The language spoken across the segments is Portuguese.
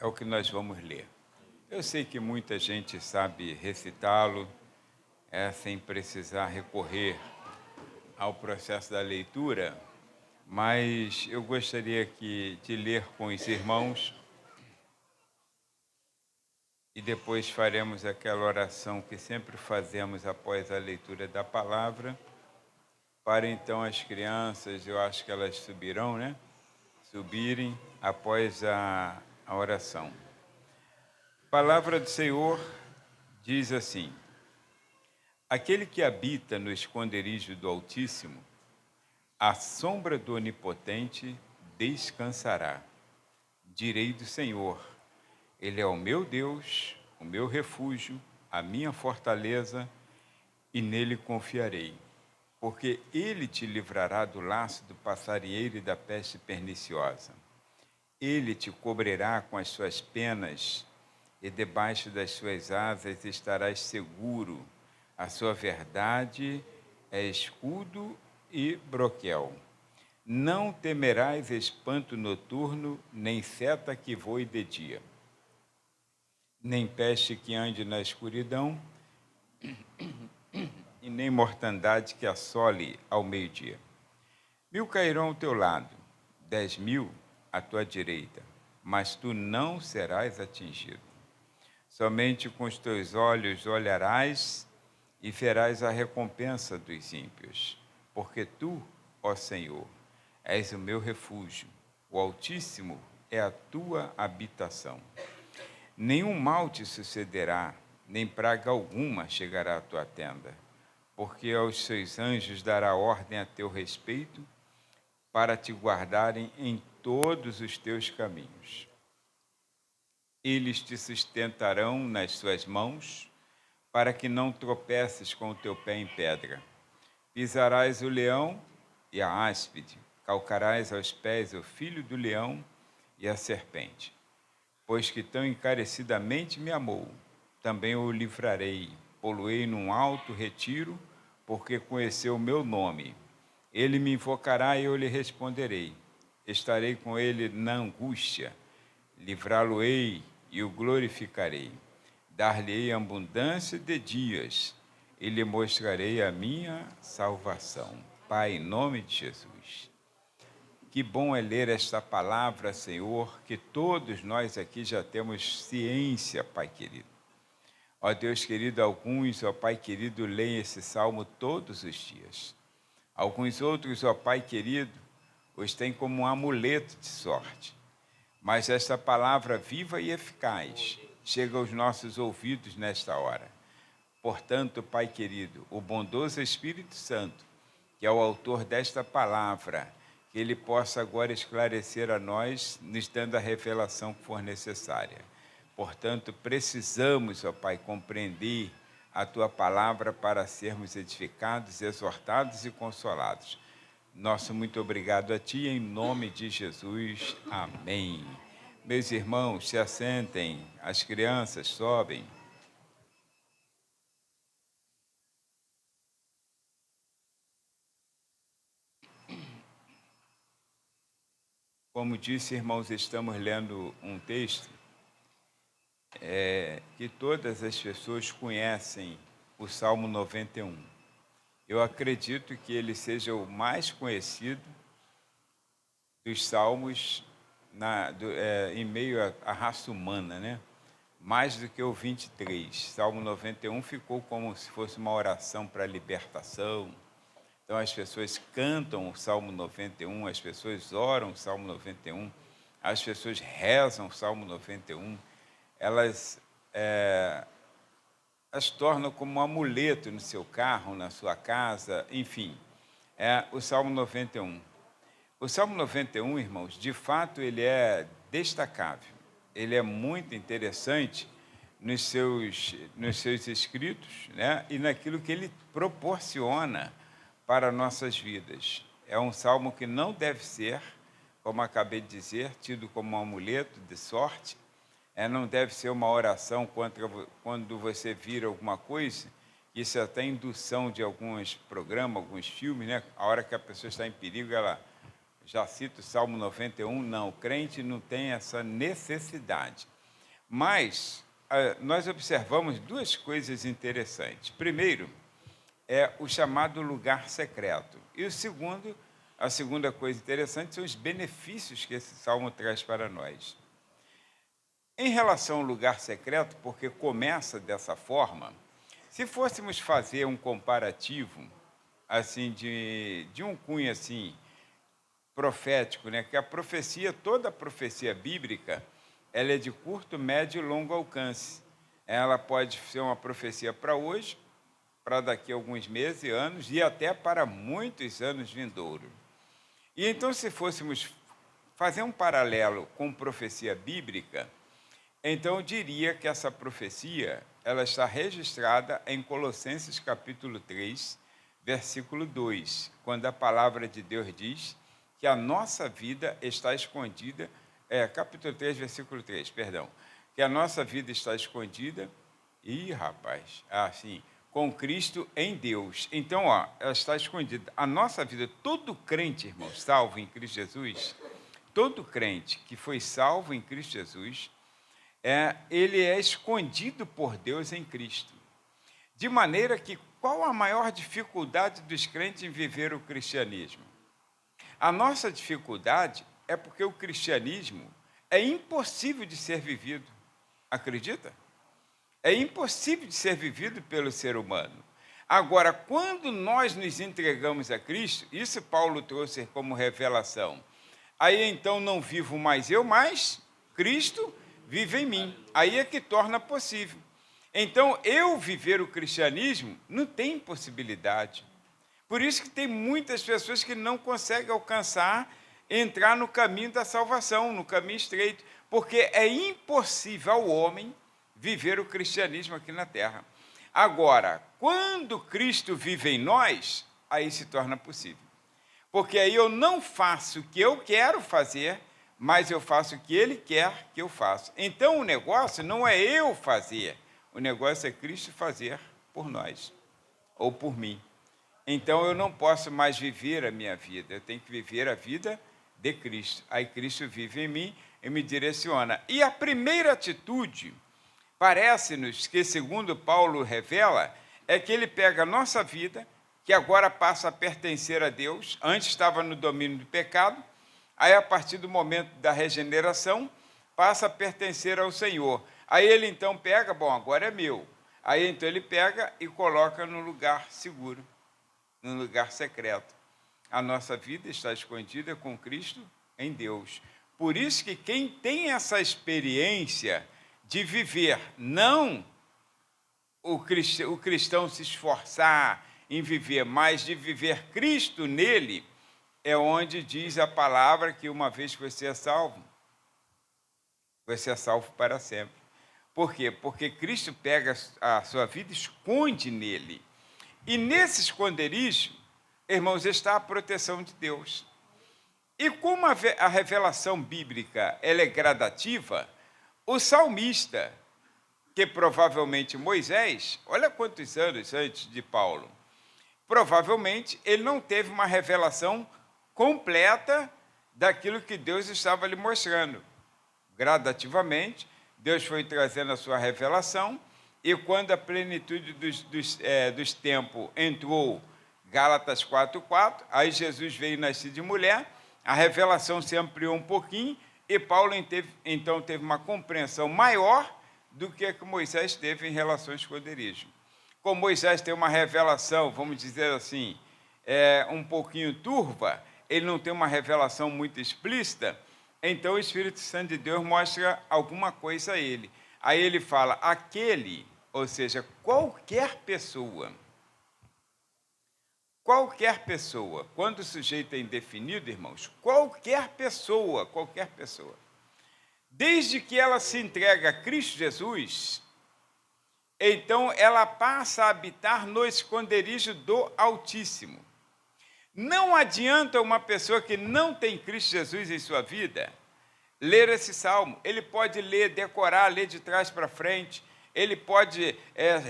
é o que nós vamos ler. Eu sei que muita gente sabe recitá-lo, sem precisar recorrer ao processo da leitura, mas eu gostaria de ler com os irmãos e depois faremos aquela oração que sempre fazemos após a leitura da palavra, para então as crianças, eu acho que elas subirão, né? Subirem após a oração. A palavra do Senhor diz assim: aquele que habita no esconderijo do Altíssimo, à sombra do Onipotente descansará. Direi do Senhor: Ele é o meu Deus, o meu refúgio, a minha fortaleza, e nele confiarei. Porque ele te livrará do laço do passarinheiro e da peste perniciosa. Ele te cobrirá com as suas penas, e debaixo das suas asas estarás seguro. A sua verdade é escudo e broquel. Não temerás espanto noturno, nem seta que voe de dia, nem peste que ande na escuridão, e nem mortandade que assole ao meio-dia. 1000 cairão ao teu lado, 10.000 à tua direita, mas tu não serás atingido. Somente com os teus olhos olharás e verás a recompensa dos ímpios, porque tu, ó Senhor, és o meu refúgio, o Altíssimo é a tua habitação. Nenhum mal te sucederá, nem praga alguma chegará à tua tenda, porque aos seus anjos dará ordem a teu respeito, para te guardarem em todos os teus caminhos. Eles te sustentarão nas suas mãos, para que não tropeces com o teu pé em pedra. Pisarás o leão e a áspide, calcarás aos pés o filho do leão e a serpente. Pois que tão encarecidamente me amou, também o livrarei, pô-lo-ei num alto retiro, porque conheceu o meu nome. Ele me invocará e eu lhe responderei. Estarei com ele na angústia, livrá-lo-ei e o glorificarei. Dar-lhe-ei abundância de dias e lhe mostrarei a minha salvação. Pai, em nome de Jesus. Que bom é ler esta palavra, Senhor, que todos nós aqui já temos ciência, Pai querido. Ó Deus querido, alguns, ó Pai querido, leem esse salmo todos os dias. Alguns outros, ó Pai querido, os têm como um amuleto de sorte. Mas esta palavra viva e eficaz chega aos nossos ouvidos nesta hora. Portanto, Pai querido, o bondoso Espírito Santo, que é o autor desta palavra, que ele possa agora esclarecer a nós, nos dando a revelação que for necessária. Portanto, precisamos, ó Pai, compreender a Tua palavra para sermos edificados, exortados e consolados. Nosso muito obrigado a Ti, em nome de Jesus. Amém. Meus irmãos, se assentem, as crianças sobem. Como disse, irmãos, estamos lendo um texto que todas as pessoas conhecem, o Salmo 91. Eu acredito que ele seja o mais conhecido dos salmos em meio à raça humana, né? Mais do que o 23. Salmo 91 ficou como se fosse uma oração para a libertação. Então as pessoas cantam o Salmo 91, as pessoas oram o Salmo 91, as pessoas rezam o Salmo 91, elas as tornam como um amuleto no seu carro, na sua casa, enfim, é o Salmo 91. O Salmo 91, irmãos, de fato ele é destacável, ele é muito interessante nos seus escritos, né? E naquilo que ele proporciona para nossas vidas. É um salmo que não deve ser, como acabei de dizer, tido como um amuleto de sorte. Não deve ser uma oração quando você vira alguma coisa. Isso é até indução de alguns programas, alguns filmes, né? A hora que a pessoa está em perigo, ela já cita o Salmo 91. Não, o crente não tem essa necessidade. Mas nós observamos duas coisas interessantes. Primeiro, é o chamado lugar secreto. E a segunda coisa interessante são os benefícios que esse salmo traz para nós. Em relação ao lugar secreto, porque começa dessa forma, se fôssemos fazer um comparativo assim de um cunho assim profético, né, que a profecia, toda a profecia bíblica, ela é de curto, médio e longo alcance. Ela pode ser uma profecia para hoje, para daqui a alguns meses e anos, e até para muitos anos vindouros. E então, se fôssemos fazer um paralelo com profecia bíblica, então eu diria que essa profecia ela está registrada em Colossenses capítulo 3, versículo 2, quando a palavra de Deus diz que a nossa vida está escondida, capítulo 3, versículo 3, perdão, que a nossa vida está escondida, com Cristo em Deus. Então, ela está escondida. A nossa vida, todo crente, irmão, salvo em Cristo Jesus, todo crente que foi salvo em Cristo Jesus, ele é escondido por Deus em Cristo. De maneira que, qual a maior dificuldade dos crentes em viver o cristianismo? A nossa dificuldade é porque o cristianismo é impossível de ser vivido. Acredita? É impossível de ser vivido pelo ser humano. Agora, quando nós nos entregamos a Cristo, isso Paulo trouxe como revelação. Aí então não vivo mais eu, mas Cristo vive em mim. Aí é que torna possível. Então, eu viver o cristianismo não tem possibilidade. Por isso que tem muitas pessoas que não conseguem alcançar, entrar no caminho da salvação, no caminho estreito, porque é impossível ao homem viver o cristianismo aqui na terra. Agora, quando Cristo vive em nós, aí se torna possível. Porque aí eu não faço o que eu quero fazer, mas eu faço o que Ele quer que eu faça. Então, o negócio não é eu fazer, o negócio é Cristo fazer por nós, ou por mim. Então, eu não posso mais viver a minha vida, eu tenho que viver a vida de Cristo. Aí Cristo vive em mim e me direciona. E a primeira atitude, parece-nos que, segundo Paulo revela, é que ele pega a nossa vida, que agora passa a pertencer a Deus, antes estava no domínio do pecado, aí a partir do momento da regeneração, passa a pertencer ao Senhor. Aí ele então pega, agora é meu. Aí então ele pega e coloca no lugar seguro, no lugar secreto. A nossa vida está escondida com Cristo em Deus. Por isso que quem tem essa experiência de viver, não o cristão se esforçar em viver, mas de viver Cristo nele, é onde diz a palavra que uma vez que você é salvo para sempre. Por quê? Porque Cristo pega a sua vida e esconde nele. E nesse esconderijo, irmãos, está a proteção de Deus. E como a revelação bíblica ela é gradativa, o salmista, que provavelmente Moisés, olha quantos anos antes de Paulo, provavelmente ele não teve uma revelação completa daquilo que Deus estava lhe mostrando. Gradativamente, Deus foi trazendo a sua revelação, e quando a plenitude dos tempos entrou, Gálatas 4:4, aí Jesus veio nascer de mulher, a revelação se ampliou um pouquinho, e Paulo então teve uma compreensão maior do que Moisés teve em relação ao esconderijo. Como Moisés tem uma revelação, vamos dizer assim, um pouquinho turva, ele não tem uma revelação muito explícita, então o Espírito Santo de Deus mostra alguma coisa a ele. Aí ele fala, aquele, ou seja, qualquer pessoa, quando o sujeito é indefinido, irmãos, qualquer pessoa, desde que ela se entrega a Cristo Jesus, então ela passa a habitar no esconderijo do Altíssimo. Não adianta uma pessoa que não tem Cristo Jesus em sua vida ler esse salmo. Ele pode ler, decorar, ler de trás para frente, ele pode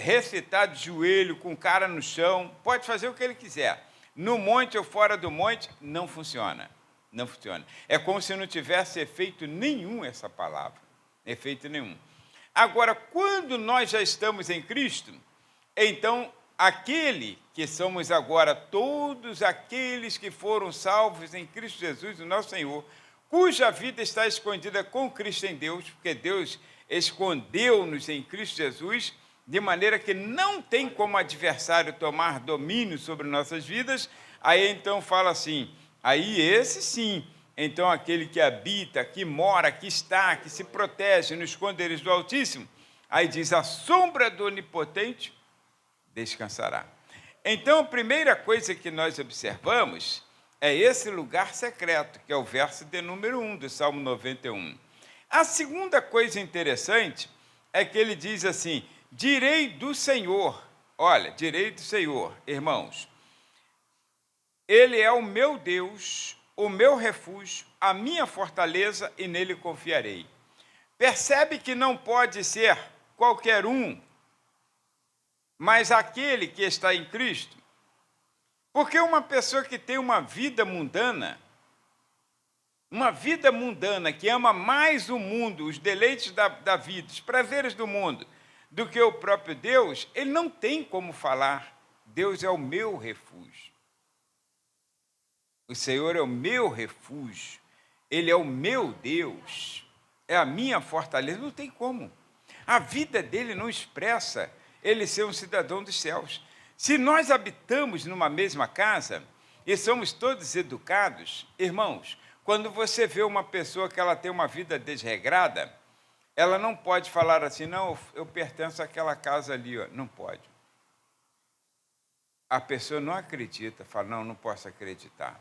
recitar de joelho, com cara no chão, pode fazer o que ele quiser. No monte ou fora do monte, não funciona. Não funciona. É como se não tivesse efeito nenhum essa palavra. Efeito nenhum. Agora, quando nós já estamos em Cristo, então aquele que somos agora, todos aqueles que foram salvos em Cristo Jesus, o nosso Senhor, cuja vida está escondida com Cristo em Deus, porque Deus escondeu-nos em Cristo Jesus, de maneira que não tem como adversário tomar domínio sobre nossas vidas. Aí então fala assim, aí esse sim, então aquele que habita, que mora, que está, que se protege no esconderijo do Altíssimo, aí diz, a sombra do Onipotente descansará. Então, a primeira coisa que nós observamos é esse lugar secreto, que é o verso de número 1 do Salmo 91. A segunda coisa interessante é que ele diz assim, direi do Senhor, olha, direi do Senhor, irmãos, ele é o meu Deus, o meu refúgio, a minha fortaleza, e nele confiarei. Percebe que não pode ser qualquer um, mas aquele que está em Cristo. Porque uma pessoa que tem uma vida mundana que ama mais o mundo, os deleites da vida, os prazeres do mundo, do que o próprio Deus, ele não tem como falar, Deus é o meu refúgio. O Senhor é o meu refúgio, Ele é o meu Deus, é a minha fortaleza, não tem como. A vida dele não expressa ele ser um cidadão dos céus. Se nós habitamos numa mesma casa e somos todos educados, irmãos, quando você vê uma pessoa que ela tem uma vida desregrada, ela não pode falar assim, não, eu pertenço àquela casa ali, ó. Não pode. A pessoa não acredita, fala, não, não posso acreditar.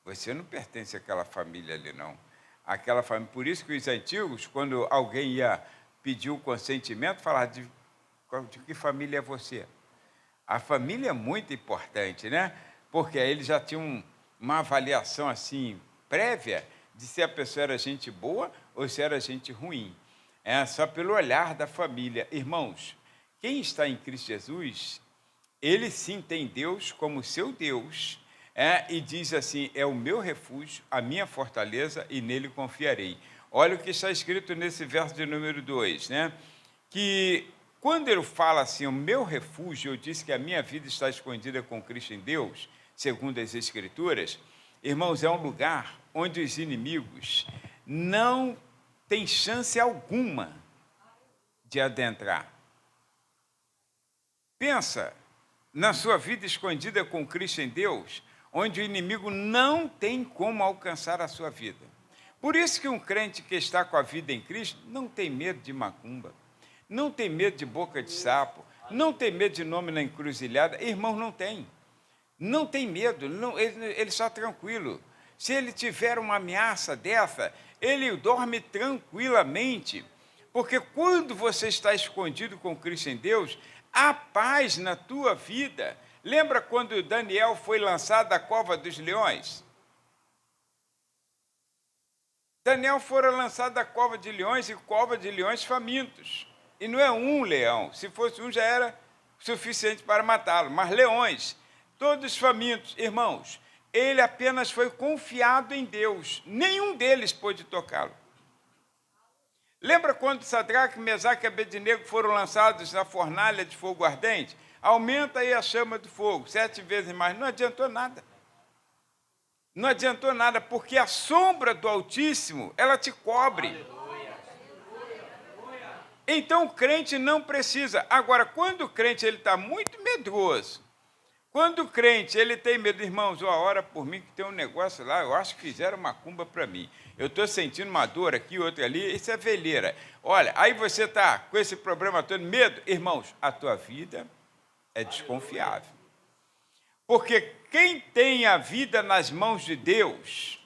Você não pertence àquela família ali, não. Aquela família. Por isso que os antigos, quando alguém ia pedir o consentimento, falavam, de que família é você? A família é muito importante, né? Porque aí eles já tinham uma avaliação assim, prévia, de se a pessoa era gente boa ou se era gente ruim. Só pelo olhar da família. Irmãos, quem está em Cristo Jesus, ele sim tem Deus como seu Deus, e diz assim, é o meu refúgio, a minha fortaleza, e nele confiarei. Olha o que está escrito nesse verso de número 2, né? Que quando ele fala assim, o meu refúgio, eu disse que a minha vida está escondida com Cristo em Deus, segundo as Escrituras, irmãos, é um lugar onde os inimigos não têm chance alguma de adentrar. Pensa na sua vida escondida com Cristo em Deus, onde o inimigo não tem como alcançar a sua vida. Por isso que um crente que está com a vida em Cristo não tem medo de macumba, não tem medo de boca de sapo, não tem medo de nome na encruzilhada. Irmão, não tem. Não tem medo, não, ele está tranquilo. Se ele tiver uma ameaça dessa, ele dorme tranquilamente. Porque quando você está escondido com Cristo em Deus, há paz na tua vida. Lembra quando Daniel foi lançado da cova dos leões? Daniel fora lançado da cova de leões e cova de leões famintos. E não é um leão, se fosse um já era suficiente para matá-lo, mas leões, todos famintos. Irmãos, ele apenas foi confiado em Deus, nenhum deles pôde tocá-lo. Lembra quando Sadraque, Mesaque e Abednego foram lançados na fornalha de fogo ardente? Aumenta aí a chama do fogo, 7 vezes mais. Não adiantou nada. Não adiantou nada, porque a sombra do Altíssimo, ela te cobre. Aleluia. Então, o crente não precisa. Agora, quando o crente está muito medroso, quando o crente ele tem medo, irmãos, ora por mim que tem um negócio lá, eu acho que fizeram macumba para mim. Eu estou sentindo uma dor aqui, outra ali, isso é veleira. Olha, aí você está com esse problema todo, medo, irmãos, a tua vida é desconfiável. Porque quem tem a vida nas mãos de Deus,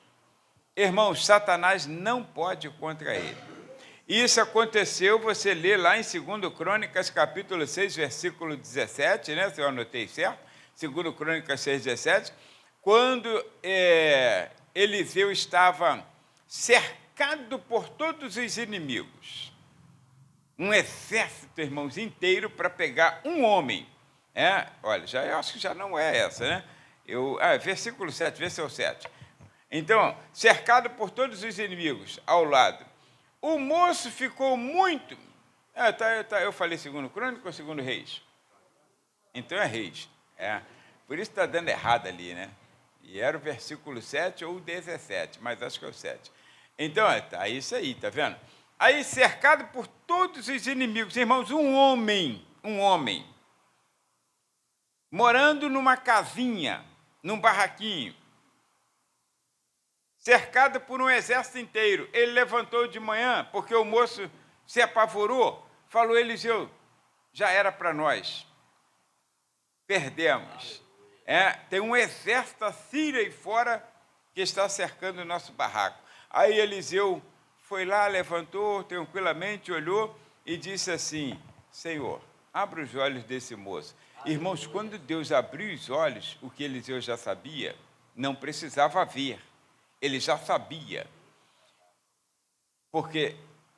irmãos, Satanás não pode ir contra ele. Isso aconteceu, você lê lá em 2 Crônicas, capítulo 6, versículo 17, né? Se eu anotei certo, 2 Crônicas 6, 17, quando Eliseu estava cercado por todos os inimigos. Um exército, irmãos, inteiro para pegar um homem. Olha, eu acho que já não é essa, né? Versículo 7, vê se é o 7. Então, cercado por todos os inimigos ao lado. O moço ficou muito Eu falei segundo Crônico ou segundo Reis? Então é Reis. É. Por isso está dando errado ali, né? E era o versículo 7 ou 17, mas acho que é o 7. Então, tá isso aí, tá vendo? Aí, cercado por todos os inimigos, irmãos, um homem, morando numa casinha, num barraquinho, cercado por um exército inteiro. Ele levantou de manhã, porque o moço se apavorou, falou: Eliseu, já era para nós, perdemos. Tem um exército assírio aí fora que está cercando o nosso barraco. Aí Eliseu foi lá, levantou tranquilamente, olhou e disse assim: Senhor, abra os olhos desse moço. Irmãos, quando Deus abriu os olhos, o que Eliseu já sabia, não precisava ver, ele já sabia. Porque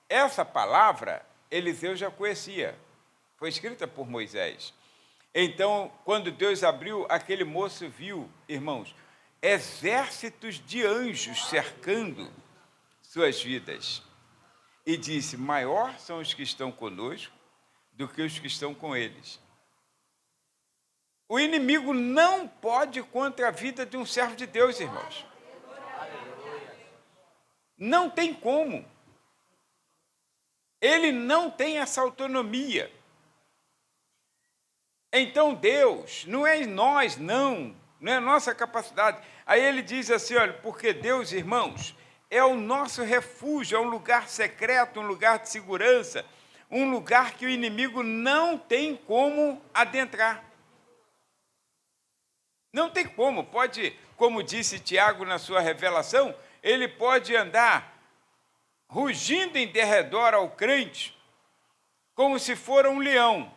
essa palavra Eliseu já conhecia, foi escrita por Moisés. Então, quando Deus abriu, aquele moço viu, irmãos, exércitos de anjos cercando suas vidas. E disse: maior são os que estão conosco do que os que estão com eles. O inimigo não pode contra a vida de um servo de Deus, irmãos. Não tem como. Ele não tem essa autonomia. Então Deus, não é nós, não é nossa capacidade. Aí ele diz assim, olha, porque Deus, irmãos, é o nosso refúgio, é um lugar secreto, um lugar de segurança, um lugar que o inimigo não tem como adentrar. Não tem como, pode, como disse Tiago na sua revelação, ele pode andar rugindo em derredor ao crente, como se for um leão,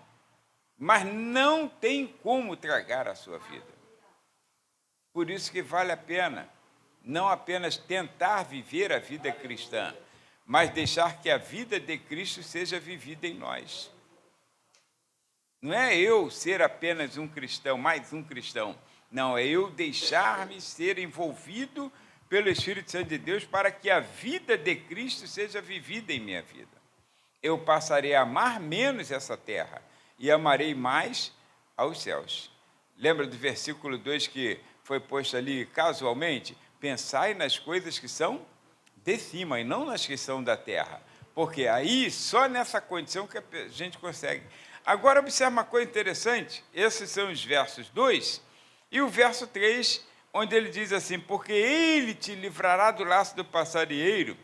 mas não tem como tragar a sua vida. Por isso que vale a pena não apenas tentar viver a vida cristã, mas deixar que a vida de Cristo seja vivida em nós. Não é eu ser apenas um cristão, mais um cristão. Não, é eu deixar-me ser envolvido pelo Espírito Santo de Deus para que a vida de Cristo seja vivida em minha vida. Eu passarei a amar menos essa terra e amarei mais aos céus. Lembra do versículo 2 que foi posto ali casualmente? Pensai nas coisas que são de cima e não nas que são da terra. Porque aí, só nessa condição que a gente consegue. Agora, observe uma coisa interessante. Esses são os versos 2 e o verso 3, onde ele diz assim: porque ele te livrará do laço do passarinheiro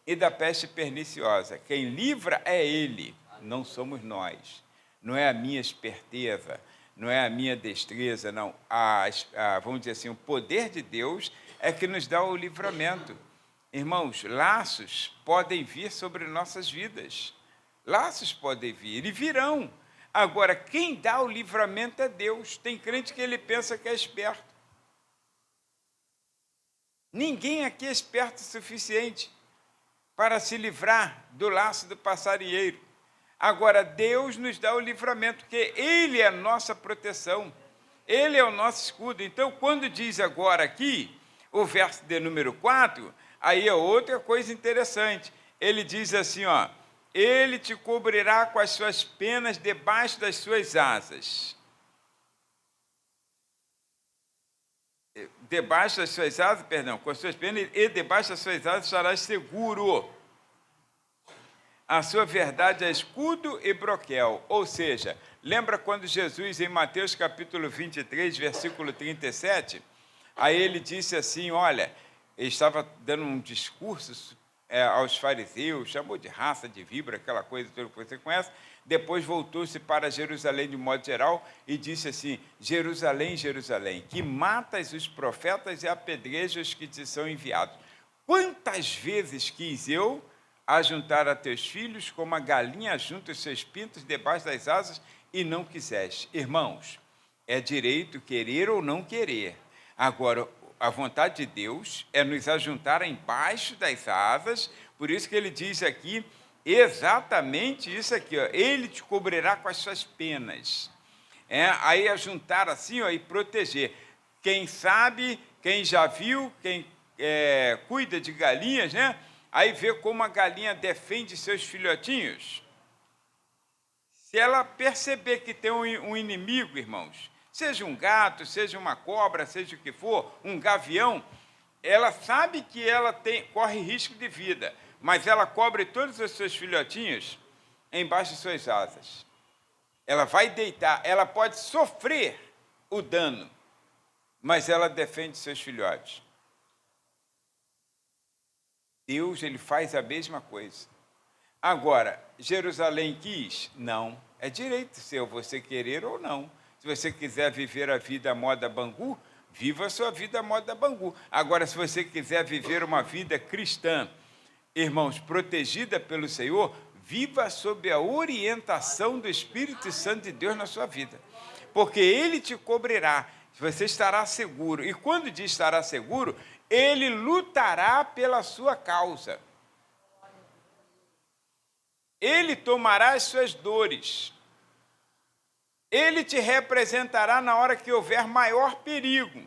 e da peste perniciosa. Quem livra é ele, não somos nós. Não é a minha esperteza, não é a minha destreza, não. Vamos dizer assim, o poder de Deus é que nos dá o livramento. Irmãos, laços podem vir sobre nossas vidas. Laços podem vir e virão. Agora, quem dá o livramento é Deus. Tem crente que ele pensa que é esperto. Ninguém aqui é esperto o suficiente para se livrar do laço do passarinheiro. Agora, Deus nos dá o livramento, porque Ele é a nossa proteção, Ele é o nosso escudo. Então, quando diz agora aqui, o verso de número 4, aí é outra coisa interessante. Ele diz assim, ó: ele te cobrirá com as suas penas debaixo das suas asas. Debaixo das suas asas, perdão, com as suas penas, e debaixo das suas asas estarás seguro. A sua verdade é escudo e broquel. Ou seja, lembra quando Jesus, em Mateus capítulo 23, versículo 37, aí ele disse assim, olha, ele estava dando um discurso aos fariseus, chamou de raça, de víbora, aquela coisa toda que você conhece, depois voltou-se para Jerusalém de modo geral e disse assim: Jerusalém, Jerusalém, que matas os profetas e apedrejas os que te são enviados. Quantas vezes quis eu ajuntar a teus filhos como a galinha junta os seus pintos debaixo das asas e não quiseste. Irmãos, é direito querer ou não querer. Agora, a vontade de Deus é nos ajuntar embaixo das asas, por isso que ele diz aqui exatamente isso aqui, ó, ele te cobrirá com as suas penas. Aí ajuntar assim, ó, e proteger. Quem sabe, quem já viu, quem cuida de galinhas, né? Aí vê como a galinha defende seus filhotinhos. Se ela perceber que tem um inimigo, irmãos, seja um gato, seja uma cobra, seja o que for, um gavião, ela sabe que ela corre risco de vida, mas ela cobre todos os seus filhotinhos embaixo de suas asas. Ela vai deitar, ela pode sofrer o dano, mas ela defende seus filhotes. Deus, ele faz a mesma coisa. Agora, Jerusalém quis? Não. É direito seu você querer ou não. Se você quiser viver a vida à moda Bangu, viva a sua vida à moda Bangu. Agora, se você quiser viver uma vida cristã, irmãos, protegida pelo Senhor, viva sob a orientação do Espírito Santo de Deus na sua vida. Porque Ele te cobrirá, você estará seguro. E quando diz estará seguro, Ele lutará pela sua causa. Ele tomará as suas dores. Ele te representará na hora que houver maior perigo.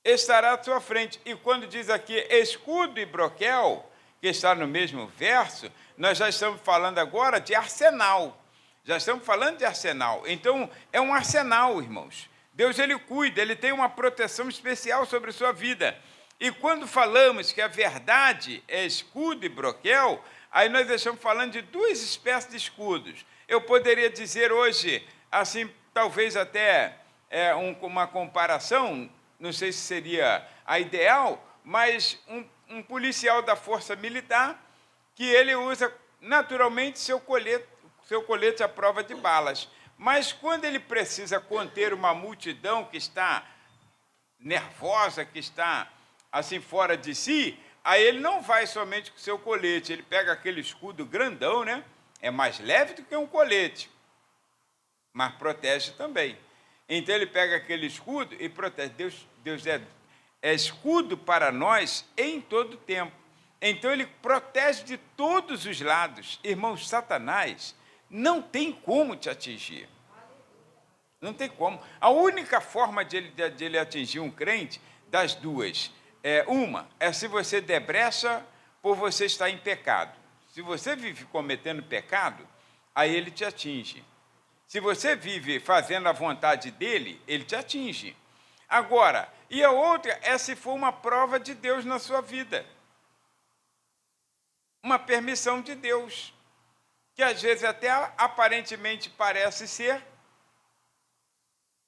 Estará à sua frente. E quando diz aqui escudo e broquel, que está no mesmo verso, nós já estamos falando agora de arsenal. Já estamos falando de arsenal. Então, é um arsenal, irmãos. Deus, ele cuida, ele tem uma proteção especial sobre a sua vida. E quando falamos que a verdade é escudo e broquel, aí nós estamos falando de duas espécies de escudos. Eu poderia dizer hoje, assim, talvez até uma comparação, não sei se seria a ideal, mas um policial da Força Militar, que ele usa naturalmente seu colete à prova de balas. Mas quando ele precisa conter uma multidão que está nervosa, que está assim fora de si, aí ele não vai somente com seu colete, ele pega aquele escudo grandão, né? É mais leve do que um colete, mas protege também. Então ele pega aquele escudo e protege. Deus é escudo para nós em todo tempo. Então ele protege de todos os lados. Irmãos, Satanás não tem como te atingir. Não tem como. A única forma de ele atingir um crente, das duas, uma é se você der brecha por você estar em pecado. Se você vive cometendo pecado, aí ele te atinge. Se você vive fazendo a vontade dele, ele te atinge. Agora, e a outra é se for uma prova de Deus na sua vida. Uma permissão de Deus, que às vezes até aparentemente parece ser,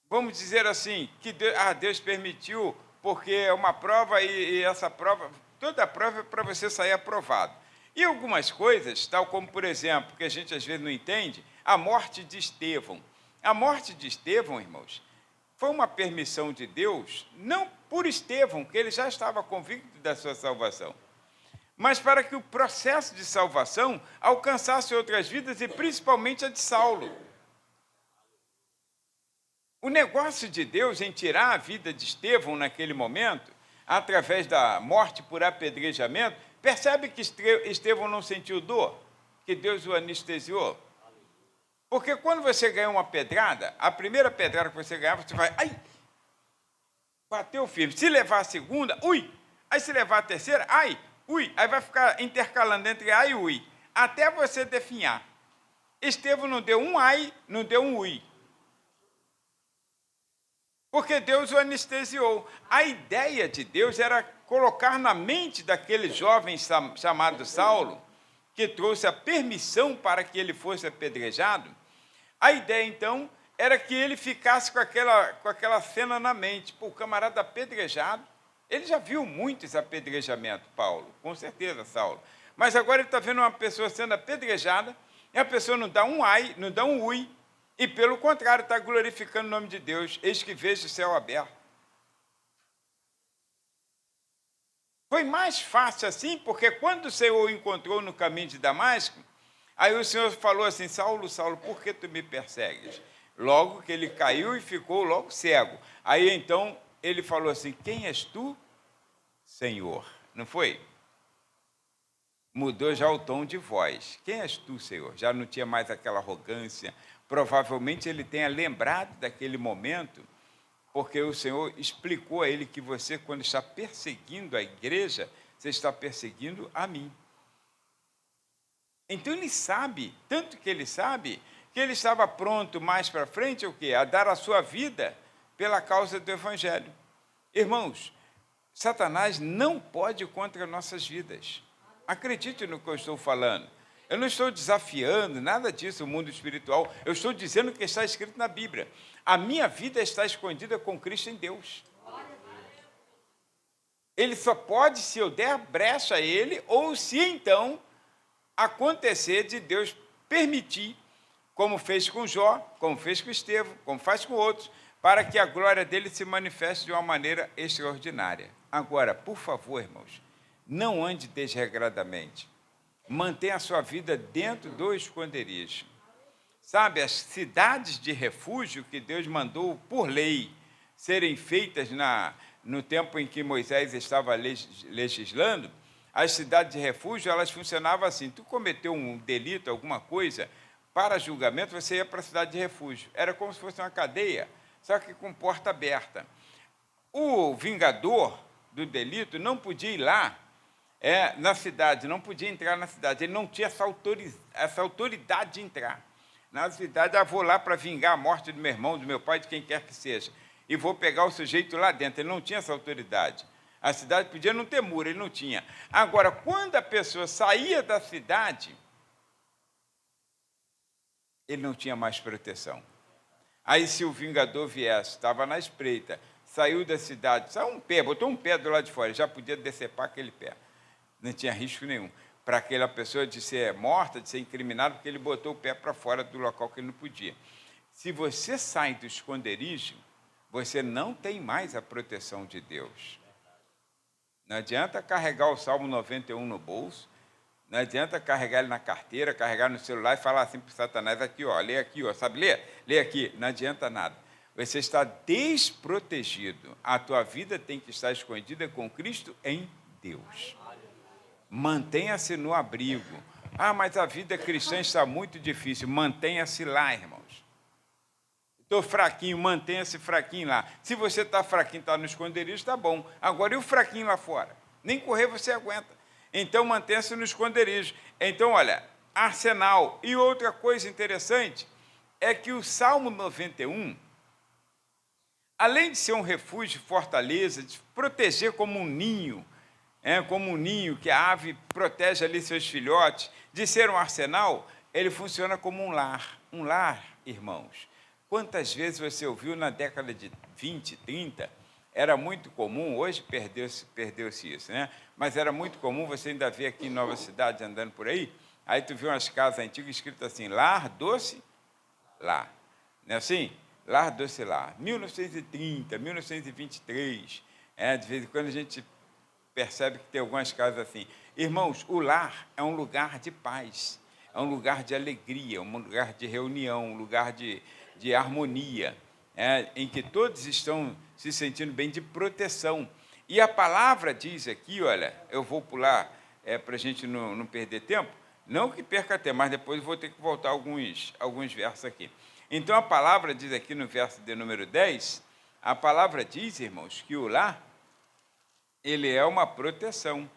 vamos dizer assim, que Deus permitiu, porque é uma prova e essa prova, toda prova é para você sair aprovado. E algumas coisas, tal como, por exemplo, que a gente às vezes não entende, a morte de Estevão. A morte de Estevão, irmãos, foi uma permissão de Deus, não por Estevão, que ele já estava convicto da sua salvação, mas para que o processo de salvação alcançasse outras vidas e principalmente a de Saulo. O negócio de Deus em tirar a vida de Estevão naquele momento, através da morte por apedrejamento, percebe que Estevão não sentiu dor, que Deus o anestesiou. Porque quando você ganha uma pedrada, a primeira pedrada que você ganhar, você vai, ai, bateu firme. Se levar a segunda, ui. Aí se levar a terceira, ai, ui. Aí vai ficar intercalando entre ai e ui, até você definhar. Estevão não deu um ai, não deu um ui. Porque Deus o anestesiou. A ideia de Deus era colocar na mente daquele jovem chamado Saulo, que trouxe a permissão para que ele fosse apedrejado, a ideia, então, era que ele ficasse com aquela cena na mente. Pô, o camarada apedrejado, ele já viu muitos apedrejamentos, Paulo, com certeza, Saulo. Mas agora ele está vendo uma pessoa sendo apedrejada, e a pessoa não dá um ai, não dá um ui, e, pelo contrário, está glorificando o nome de Deus. Eis que vejo o céu aberto. Foi mais fácil assim, porque quando o Senhor o encontrou no caminho de Damasco, aí o Senhor falou assim, Saulo, Saulo, por que tu me persegues? Logo que ele caiu e ficou logo cego. Aí, então, ele falou assim, quem és tu, Senhor? Não foi? Mudou já o tom de voz. Quem és tu, Senhor? Já não tinha mais aquela arrogância. Provavelmente ele tenha lembrado daquele momento, porque o Senhor explicou a ele que você, quando está perseguindo a igreja, você está perseguindo a mim. Então ele sabe, tanto que ele sabe, que ele estava pronto mais para frente o quê? A dar a sua vida pela causa do Evangelho. Irmãos, Satanás não pode ir contra nossas vidas. Acredite no que eu estou falando. Eu não estou desafiando nada disso, o mundo espiritual. Eu estou dizendo o que está escrito na Bíblia. A minha vida está escondida com Cristo em Deus. Ele só pode se eu der brecha a ele, ou se então acontecer de Deus permitir, como fez com Jó, como fez com Estevão, como faz com outros, para que a glória dele se manifeste de uma maneira extraordinária. Agora, por favor, irmãos, não ande desregradamente. Mantenha a sua vida dentro do esconderijo. Sabe, as cidades de refúgio que Deus mandou por lei serem feitas no tempo em que Moisés estava legislando, as cidades de refúgio, elas funcionavam assim. Tu cometeu um delito, alguma coisa, para julgamento, você ia para a cidade de refúgio. Era como se fosse uma cadeia, só que com porta aberta. O vingador do delito não podia ir lá na cidade, não podia entrar na cidade. Ele não tinha essa autoridade de entrar. Na cidade, vou lá para vingar a morte do meu irmão, do meu pai, de quem quer que seja. E vou pegar o sujeito lá dentro. Ele não tinha essa autoridade. A cidade podia não ter muro, ele não tinha. Agora, quando a pessoa saía da cidade, ele não tinha mais proteção. Aí, se o vingador viesse, estava na espreita, saiu da cidade, saiu um pé, botou um pé do lado de fora, já podia decepar aquele pé. Não tinha risco nenhum para aquela pessoa de ser morta, de ser incriminada, porque ele botou o pé para fora do local que ele não podia. Se você sai do esconderijo, você não tem mais a proteção de Deus. Não adianta carregar o Salmo 91 no bolso, não adianta carregar ele na carteira, carregar no celular e falar assim para o Satanás, aqui, ó, lê aqui, ó, sabe ler? Lê aqui, não adianta nada. Você está desprotegido. A tua vida tem que estar escondida com Cristo em Deus. Mantenha-se no abrigo. Ah, mas a vida cristã está muito difícil. Mantenha-se lá, irmãos. Estou fraquinho, mantenha-se fraquinho lá. Se você está fraquinho, está no esconderijo, está bom. Agora, e o fraquinho lá fora? Nem correr você aguenta. Então, mantenha-se no esconderijo. Então, olha, arsenal. E outra coisa interessante é que o Salmo 91, além de ser um refúgio, fortaleza, de proteger como um ninho que a ave protege ali seus filhotes, de ser um arsenal, ele funciona como um lar. Um lar, irmãos. Quantas vezes você ouviu na década de 20, 30, era muito comum, hoje perdeu-se isso, né? Mas era muito comum, você ainda vê aqui em Nova Cidade, andando por aí tu vê umas casas antigas escritas assim, lar, doce, lar. Não é assim? Lar, doce, lar. 1930, 1923, de vez em quando a gente percebe que tem algumas casas assim. Irmãos, o lar é um lugar de paz, é um lugar de alegria, um lugar de reunião, um lugar de harmonia, em que todos estão se sentindo bem, de proteção. E a palavra diz aqui, olha, eu vou pular para a gente não perder tempo, não que perca tempo, mas depois eu vou ter que voltar alguns versos aqui. Então, a palavra diz aqui no verso de número 10, a palavra diz, irmãos, que o lar, ele é uma proteção.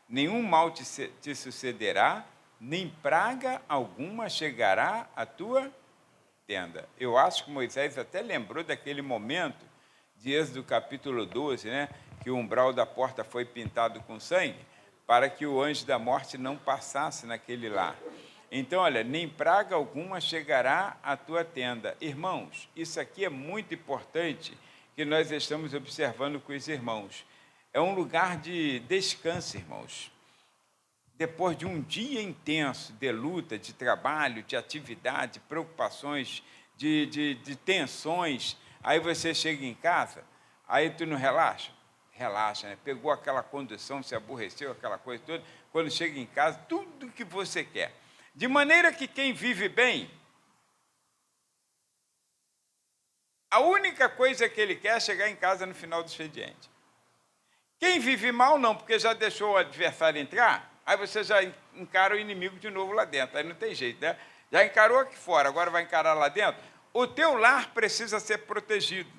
Nenhum mal te sucederá, nem praga alguma chegará à tua tenda. Eu acho que Moisés até lembrou daquele momento de Êxodo capítulo 12, que o umbral da porta foi pintado com sangue, para que o anjo da morte não passasse naquele lar. Então, olha, nem praga alguma chegará à tua tenda. Irmãos, isso aqui é muito importante que nós estamos observando com os irmãos. É um lugar de descanso, irmãos. Depois de um dia intenso de luta, de trabalho, de atividade, de preocupações, de tensões, aí você chega em casa, aí tu não relaxa? Relaxa, né? Pegou aquela condução, se aborreceu, aquela coisa toda, quando chega em casa, tudo que você quer. De maneira que quem vive bem, a única coisa que ele quer é chegar em casa no final do expediente. Quem vive mal, não, porque já deixou o adversário entrar, aí você já encara o inimigo de novo lá dentro, aí não tem jeito, né? Já encarou aqui fora, agora vai encarar lá dentro. O teu lar precisa ser protegido.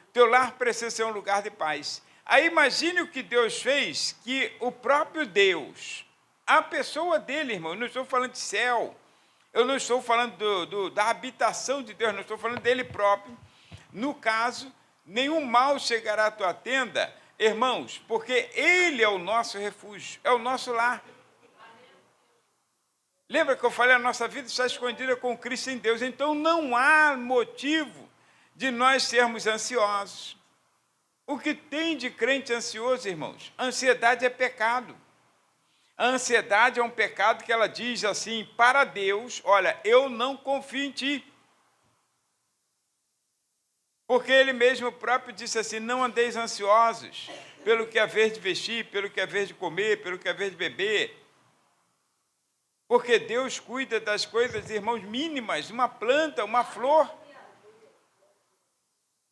O teu lar precisa ser um lugar de paz. Aí imagine o que Deus fez, que o próprio Deus, a pessoa dele, irmão, eu não estou falando de céu, Eu não estou falando da habitação de Deus, não estou falando dele próprio. No caso, nenhum mal chegará à tua tenda, irmãos, porque ele é o nosso refúgio, é o nosso lar. Lembra que eu falei, a nossa vida está escondida com Cristo em Deus, então não há motivo de nós sermos ansiosos. O que tem de crente ansioso, irmãos? Ansiedade é pecado. A ansiedade é um pecado que ela diz assim, para Deus, olha, eu não confio em ti. Porque ele mesmo próprio disse assim, não andeis ansiosos pelo que haver de vestir, pelo que haver de comer, pelo que haver de beber. Porque Deus cuida das coisas, irmãos, mínimas, uma planta, uma flor.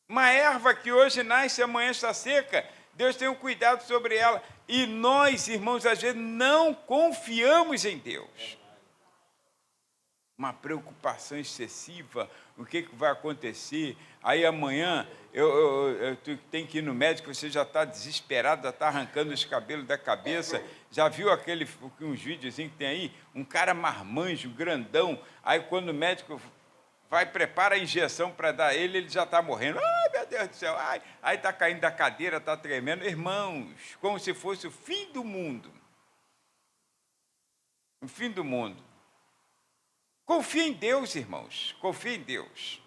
Uma erva que hoje nasce e amanhã está seca, Deus tem um cuidado sobre ela. E nós, irmãos, às vezes não confiamos em Deus. Uma preocupação excessiva, o que vai acontecer? Aí amanhã eu tenho que ir no médico, você já está desesperado, já está arrancando os cabelos da cabeça. Já viu uns videozinhos que tem aí? Um cara marmanjo, grandão, aí quando o médico prepara a injeção para dar ele já está morrendo. Ai, meu Deus do céu, ai, aí está caindo da cadeira, está tremendo. Irmãos, como se fosse o fim do mundo. O fim do mundo. Confie em Deus, irmãos, confie em Deus.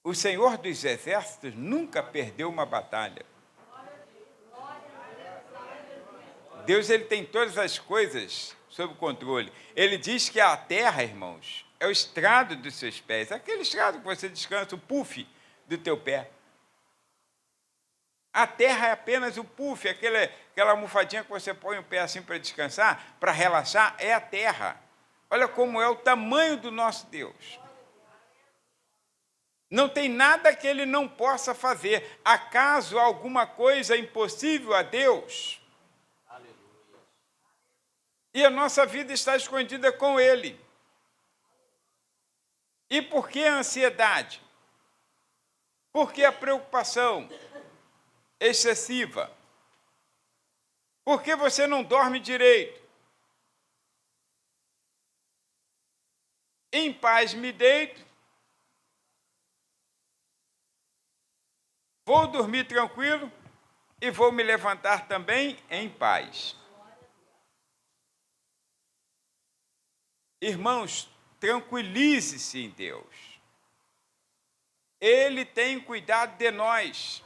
O Senhor dos Exércitos nunca perdeu uma batalha. Deus, ele tem todas as coisas sob controle. Ele diz que a terra, irmãos, é o estrado dos seus pés. Aquele estrado que você descansa, o puff do teu pé. A terra é apenas o puff, aquela almofadinha que você põe o pé assim para descansar, para relaxar, é a terra. Olha como é o tamanho do nosso Deus. Não tem nada que ele não possa fazer. Acaso alguma coisa impossível a Deus? E a nossa vida está escondida com ele. E por que a ansiedade? Por que a preocupação excessiva? Por que você não dorme direito? Em paz me deito, vou dormir tranquilo e vou me levantar também em paz. Irmãos, tranquilize-se em Deus. Ele tem cuidado de nós.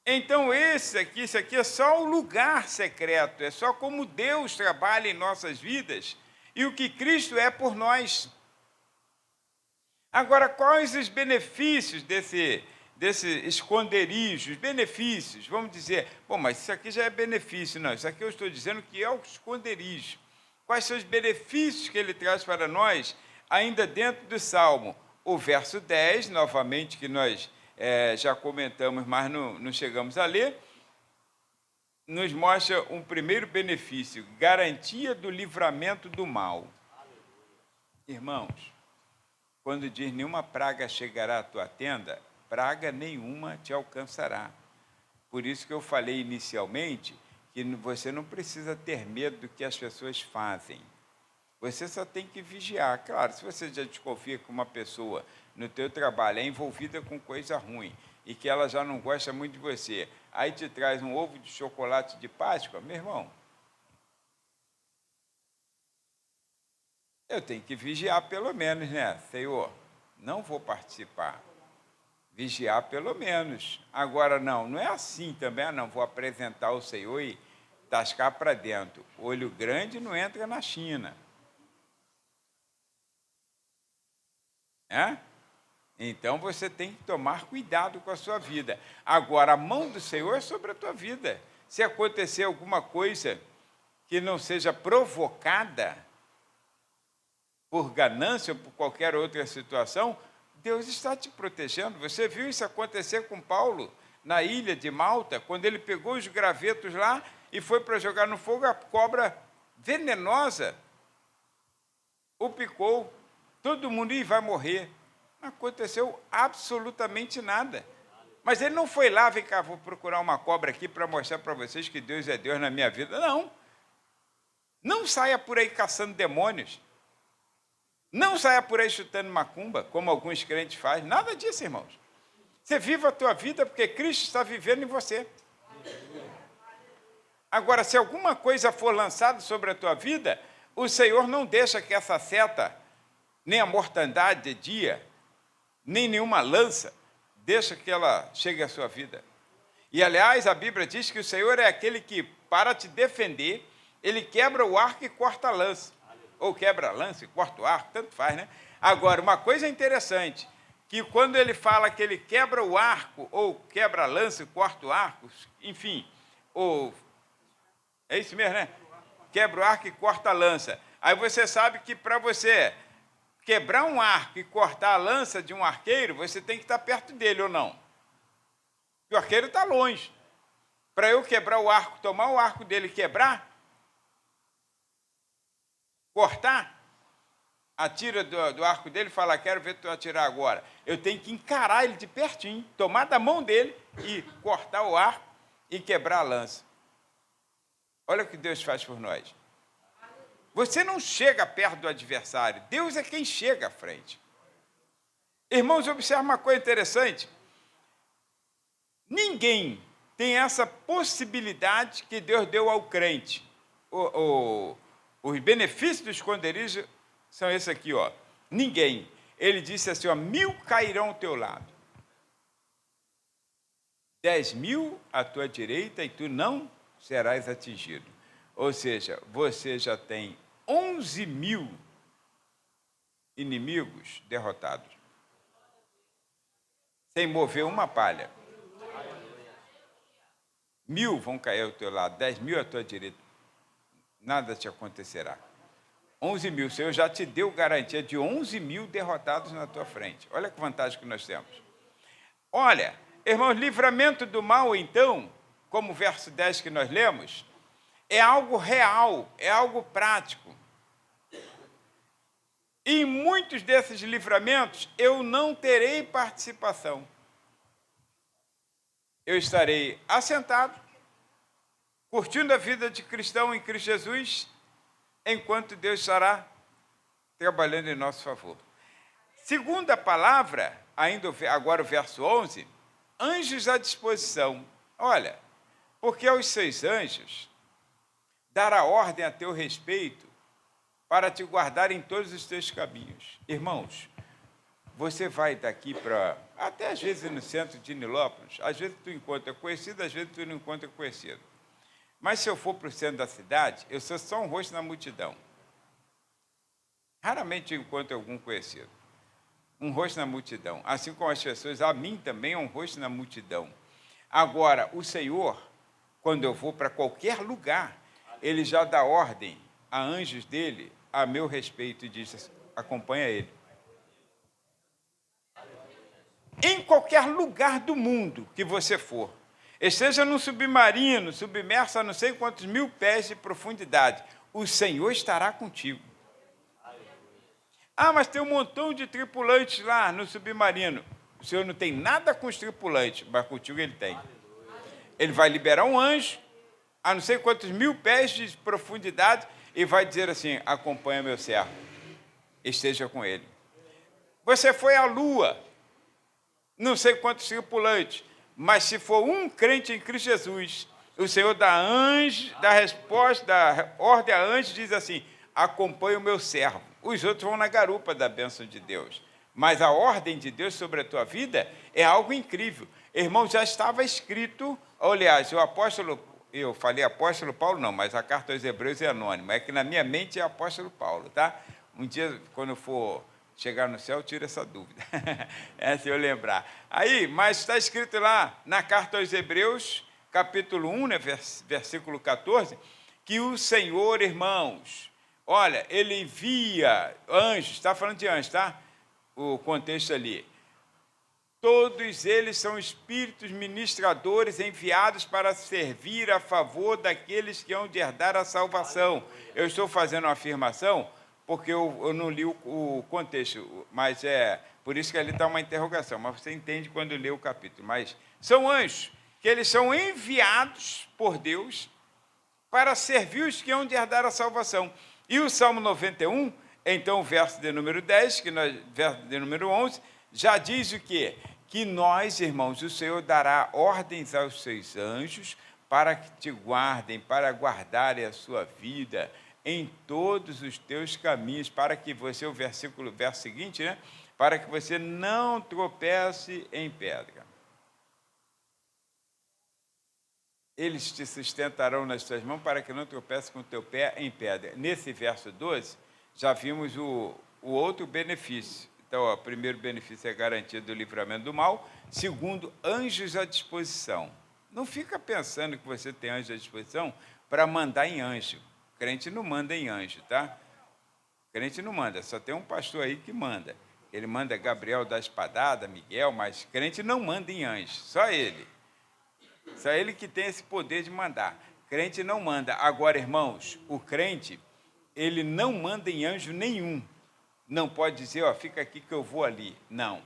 Então isso aqui é só o lugar secreto, é só como Deus trabalha em nossas vidas e o que Cristo é por nós. Agora, quais os benefícios desse esconderijo? Os benefícios, vamos dizer, bom, mas isso aqui já é benefício. Não, isso aqui eu estou dizendo que é o esconderijo. Quais são os benefícios que ele traz para nós, ainda dentro do Salmo? O verso 10, novamente, que nós já comentamos, mas não chegamos a ler, nos mostra um primeiro benefício, garantia do livramento do mal. Irmãos, quando diz nenhuma praga chegará à tua tenda, praga nenhuma te alcançará. Por isso que eu falei inicialmente que você não precisa ter medo do que as pessoas fazem. Você só tem que vigiar. Claro, se você já desconfia que uma pessoa no teu trabalho é envolvida com coisa ruim e que ela já não gosta muito de você, aí te traz um ovo de chocolate de Páscoa, meu irmão, eu tenho que vigiar pelo menos, né? Senhor, não vou participar. Vigiar pelo menos. Agora, não é assim também, não, vou apresentar o Senhor e tascar para dentro. Olho grande não entra na China. Então, você tem que tomar cuidado com a sua vida. Agora, a mão do Senhor é sobre a tua vida. Se acontecer alguma coisa que não seja provocada por ganância ou por qualquer outra situação, Deus está te protegendo. Você viu isso acontecer com Paulo na ilha de Malta, quando ele pegou os gravetos lá e foi para jogar no fogo, a cobra venenosa o picou. Todo mundo vai morrer. Não aconteceu absolutamente nada. Mas ele não foi lá, vem cá, vou procurar uma cobra aqui para mostrar para vocês que Deus é Deus na minha vida. Não. Não saia por aí caçando demônios. Não saia por aí chutando macumba, como alguns crentes fazem. Nada disso, irmãos. Você viva a tua vida porque Cristo está vivendo em você. Agora, se alguma coisa for lançada sobre a tua vida, o Senhor não deixa que essa seta, nem a mortandade de dia, nem nenhuma lança, deixa que ela chegue à sua vida. E, aliás, a Bíblia diz que o Senhor é aquele que, para te defender, ele quebra o arco e corta a lança. Ou quebra a lança e corta o arco, tanto faz, né? Agora, uma coisa interessante, que quando ele fala que ele quebra o arco, ou quebra a lança e corta o arco, enfim, ou... É isso mesmo, né? Quebra o arco e corta a lança. Aí você sabe que para você quebrar um arco e cortar a lança de um arqueiro, você tem que estar perto dele ou não? E o arqueiro está longe. Para eu quebrar o arco, tomar o arco dele e quebrar, cortar, atira do arco dele e fala, quero ver tu atirar agora. Eu tenho que encarar ele de pertinho, tomar da mão dele e cortar o arco e quebrar a lança. Olha o que Deus faz por nós. Você não chega perto do adversário, Deus é quem chega à frente. Irmãos, observe uma coisa interessante. Ninguém tem essa possibilidade que Deus deu ao crente. Os benefícios do esconderijo são esses aqui, ó. Ninguém. Ele disse assim, ó, 1000 cairão ao teu lado. 10.000 à tua direita e tu não serás atingido. Ou seja, você já tem 11.000 inimigos derrotados, sem mover uma palha. 1000 vão cair ao teu lado, 10.000 à tua direita. Nada te acontecerá. 11.000, o Senhor já te deu garantia de 11.000 derrotados na tua frente. Olha que vantagem que nós temos. Olha, irmãos, livramento do mal, então, como o verso 10 que nós lemos, é algo real, é algo prático. E em muitos desses livramentos, eu não terei participação. Eu estarei assentado, curtindo a vida de cristão em Cristo Jesus, enquanto Deus estará trabalhando em nosso favor. Segunda palavra, ainda agora o verso 11, anjos à disposição. Olha, porque aos 6 anjos dará ordem a teu respeito para te guardar em todos os teus caminhos. Irmãos, você vai daqui para... Até às vezes no centro de Nilópolis, às vezes tu encontra conhecido, às vezes tu não encontra conhecido. Mas se eu for para o centro da cidade, eu sou só um rosto na multidão. Raramente eu encontro algum conhecido. Um rosto na multidão. Assim como as pessoas, a mim também é um rosto na multidão. Agora, o Senhor, quando eu vou para qualquer lugar, ele já dá ordem a anjos dele a meu respeito e diz, acompanha ele. Em qualquer lugar do mundo que você for, esteja num submarino, submerso a não sei quantos 1000 pés de profundidade, o Senhor estará contigo. Ah, mas tem um montão de tripulantes lá no submarino. O Senhor não tem nada com os tripulantes, mas contigo ele tem. Ele vai liberar um anjo, a não sei quantos 1000 pés de profundidade, e vai dizer assim, acompanha meu servo, esteja com ele. Você foi à lua, não sei quantos tripulantes, mas se for um crente em Cristo Jesus, o Senhor dá resposta, dá ordem a anjo, diz assim, acompanha o meu servo. Os outros vão na garupa da bênção de Deus. Mas a ordem de Deus sobre a tua vida é algo incrível. Irmão, já estava escrito, aliás, eu falei apóstolo Paulo, não, mas a carta aos Hebreus é anônima. É que na minha mente é apóstolo Paulo, tá? Um dia, quando eu for chegar no céu, tira essa dúvida. É se eu lembrar. Aí, mas está escrito lá na carta aos Hebreus, capítulo 1, né, versículo 14, que o Senhor, irmãos, olha, ele envia anjos, está falando de anjos, tá? O contexto ali. Todos eles são espíritos ministradores enviados para servir a favor daqueles que hão de herdar a salvação. Eu estou fazendo uma afirmação porque eu não li o contexto, mas é por isso que ali está uma interrogação, mas você entende quando lê o capítulo. Mas são anjos, que eles são enviados por Deus para servir os que hão de herdar a salvação. E o Salmo 91, então, o verso de número 10, verso de número 11, já diz o quê? Que nós, irmãos, o Senhor dará ordens aos seus anjos para que te guardem, para guardarem a sua vida em todos os teus caminhos, para que você, o verso seguinte, né? Para que você não tropece em pedra. Eles te sustentarão nas tuas mãos para que não tropece com o teu pé em pedra. Nesse verso 12, já vimos o outro benefício. Então, o primeiro benefício é a garantia do livramento do mal. Segundo, anjos à disposição. Não fica pensando que você tem anjos à disposição para mandar em anjo. O crente não manda em anjo, tá? O crente não manda, só tem um pastor aí que manda. Ele manda Gabriel da espadada, Miguel, mas crente não manda em anjo, só ele. Só ele que tem esse poder de mandar. Crente não manda. Agora, irmãos, o crente, ele não manda em anjo nenhum. Não pode dizer, ó, fica aqui que eu vou ali. Não.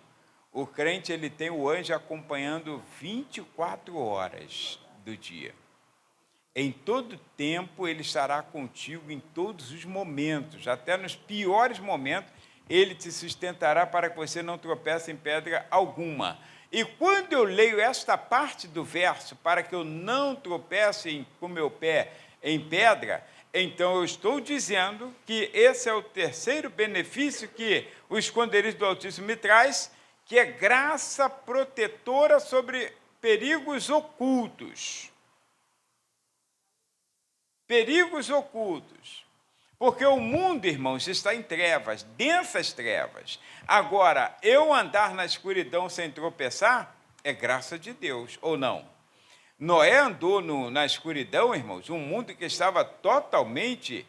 O crente, ele tem o anjo acompanhando 24 horas do dia. Em todo tempo, ele estará contigo em todos os momentos, até nos piores momentos, ele te sustentará para que você não tropece em pedra alguma. E quando eu leio esta parte do verso, para que eu não tropece com meu pé em pedra, então eu estou dizendo que esse é o terceiro benefício que o esconderijo do Altíssimo me traz, que é graça protetora sobre perigos ocultos. Perigos ocultos. Porque o mundo, irmãos, está em trevas, densas trevas. Agora, eu andar na escuridão sem tropeçar é graça de Deus, ou não? Noé andou na escuridão, irmãos, um mundo que estava totalmente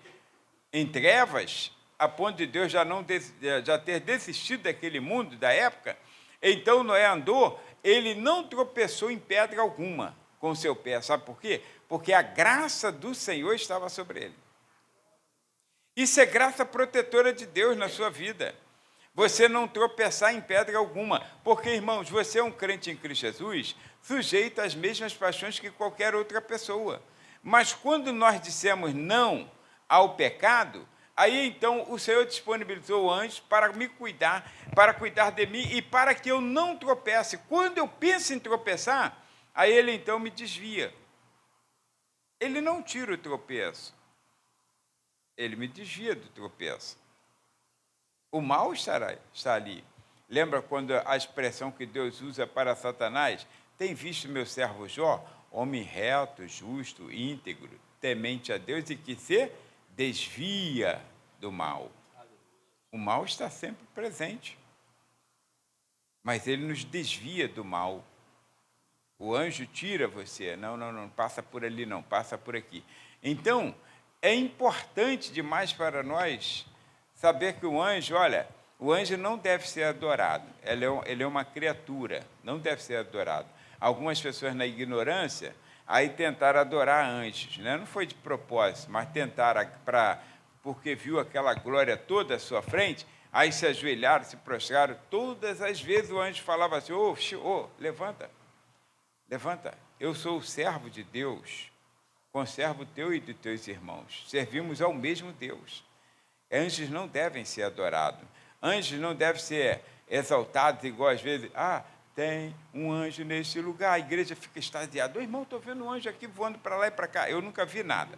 em trevas, a ponto de Deus já ter desistido daquele mundo, da época. Então, Noé andou, ele não tropeçou em pedra alguma com o seu pé. Sabe por quê? Porque a graça do Senhor estava sobre ele. Isso é graça protetora de Deus na sua vida. Você não tropeçar em pedra alguma. Porque, irmãos, você é um crente em Cristo Jesus, sujeito às mesmas paixões que qualquer outra pessoa. Mas quando nós dissemos não ao pecado, aí então o Senhor disponibilizou anjos para me cuidar, para cuidar de mim e para que eu não tropece. Quando eu penso em tropeçar, aí ele então me desvia. Ele não tira o tropeço. Ele me desvia do tropeço. O mal está ali. Lembra quando a expressão que Deus usa para Satanás? Tem visto meu servo Jó, homem reto, justo, íntegro, temente a Deus e que se desvia do mal. O mal está sempre presente. Mas ele nos desvia do mal. O anjo tira você. Não, passa por ali não, passa por aqui. Então, é importante demais para nós saber que o anjo, olha, o anjo não deve ser adorado. Ele é uma criatura, não deve ser adorado. Algumas pessoas na ignorância, aí tentaram adorar anjos, né? Não foi de propósito, mas tentaram, porque viu aquela glória toda à sua frente, aí se ajoelharam, se prostraram. Todas as vezes o anjo falava assim, levanta, eu sou o servo de Deus, conserva o teu e dos teus irmãos. Servimos ao mesmo Deus. Anjos não devem ser adorados. Anjos não devem ser exaltados, igual às vezes, tem um anjo nesse lugar, a igreja fica extasiada. Irmão, estou vendo um anjo aqui voando para lá e para cá. Eu nunca vi nada.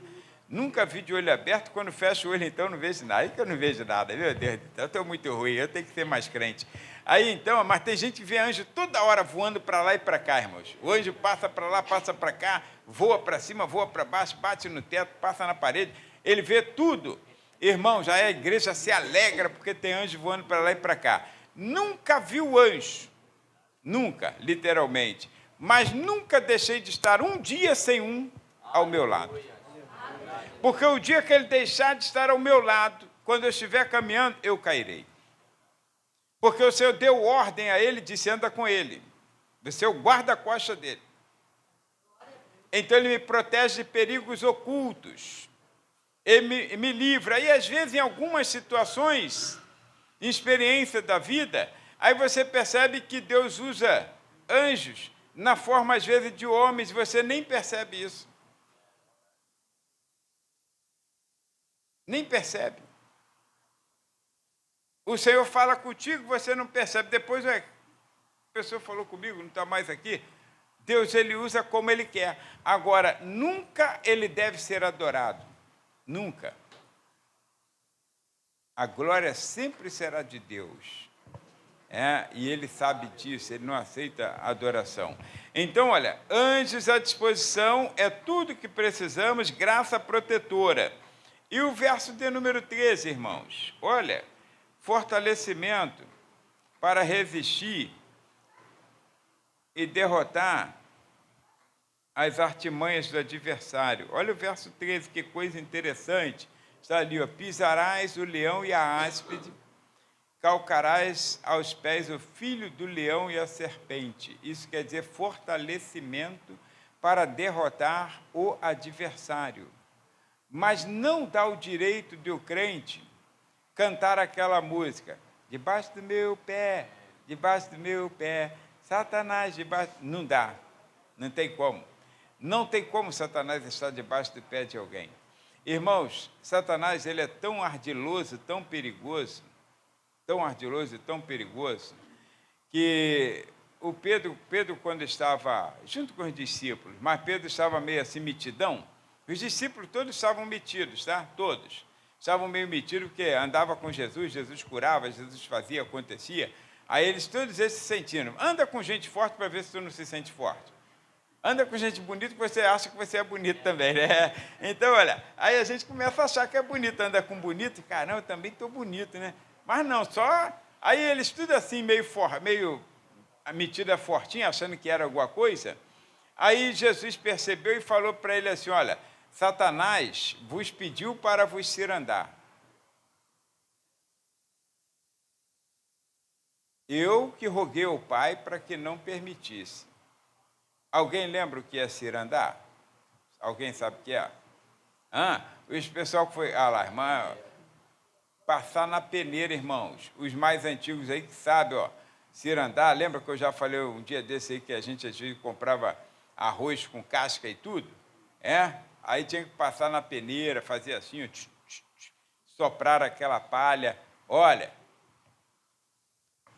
Nunca vi de olho aberto, quando fecho o olho, então, não vejo nada. Aí que eu não vejo nada, meu Deus, eu estou muito ruim, eu tenho que ser mais crente. Aí, então, mas tem gente que vê anjo toda hora voando para lá e para cá, irmãos. O anjo passa para lá, passa para cá, voa para cima, voa para baixo, bate no teto, passa na parede, ele vê tudo. Irmão, já a igreja se alegra porque tem anjo voando para lá e para cá. Nunca vi o anjo, nunca, literalmente, mas nunca deixei de estar um dia sem um ao meu lado. Porque o dia que ele deixar de estar ao meu lado, quando eu estiver caminhando, eu cairei. Porque o Senhor deu ordem a ele, disse, anda com ele. Você é o guarda-costa dele. Então ele me protege de perigos ocultos. Ele me livra. E às vezes, em algumas situações, em experiência da vida, aí você percebe que Deus usa anjos na forma, às vezes, de homens, e você nem percebe isso. Nem percebe. O Senhor fala contigo, você não percebe. Depois, a pessoa falou comigo, não está mais aqui. Deus, ele usa como ele quer. Agora, nunca ele deve ser adorado. Nunca. A glória sempre será de Deus. E ele sabe disso, ele não aceita adoração. Então, olha, anjos à disposição é tudo que precisamos, graça protetora. E o verso de número 13, irmãos, olha, fortalecimento para resistir e derrotar as artimanhas do adversário. Olha o verso 13, que coisa interessante. Está ali, ó, pisarás o leão e a áspide, calcarás aos pés o filho do leão e a serpente. Isso quer dizer fortalecimento para derrotar o adversário. Mas não dá o direito do crente cantar aquela música, debaixo do meu pé, Satanás debaixo... Não dá, não tem como. Não tem como Satanás estar debaixo do pé de alguém. Irmãos, Satanás, ele é tão ardiloso, tão perigoso, que o Pedro, quando estava junto com os discípulos, mas Pedro estava meio assim metidão, os discípulos todos estavam metidos, tá? Todos. Estavam meio metidos porque andava com Jesus, Jesus curava, Jesus fazia, acontecia. Aí eles todos se sentindo. Anda com gente forte para ver se tu não se sente forte. Anda com gente bonita que você acha que você é bonito também, né? Então, olha, aí a gente começa a achar que é bonito. Anda com bonito, caramba, eu também estou bonito, né? Mas não, só... Aí eles tudo assim, meio metida fortinha, achando que era alguma coisa. Aí Jesus percebeu e falou para ele assim, olha, Satanás vos pediu para vos cirandar. Eu que roguei ao Pai para que não permitisse. Alguém lembra o que é cirandar? Alguém sabe o que é? O pessoal que foi... lá, irmã... Passar na peneira, irmãos. Os mais antigos aí que sabem, ó. Cirandar, lembra que eu já falei um dia desse aí que a gente às vezes comprava arroz com casca e tudo? Aí tinha que passar na peneira, fazer assim, ó, soprar aquela palha. Olha,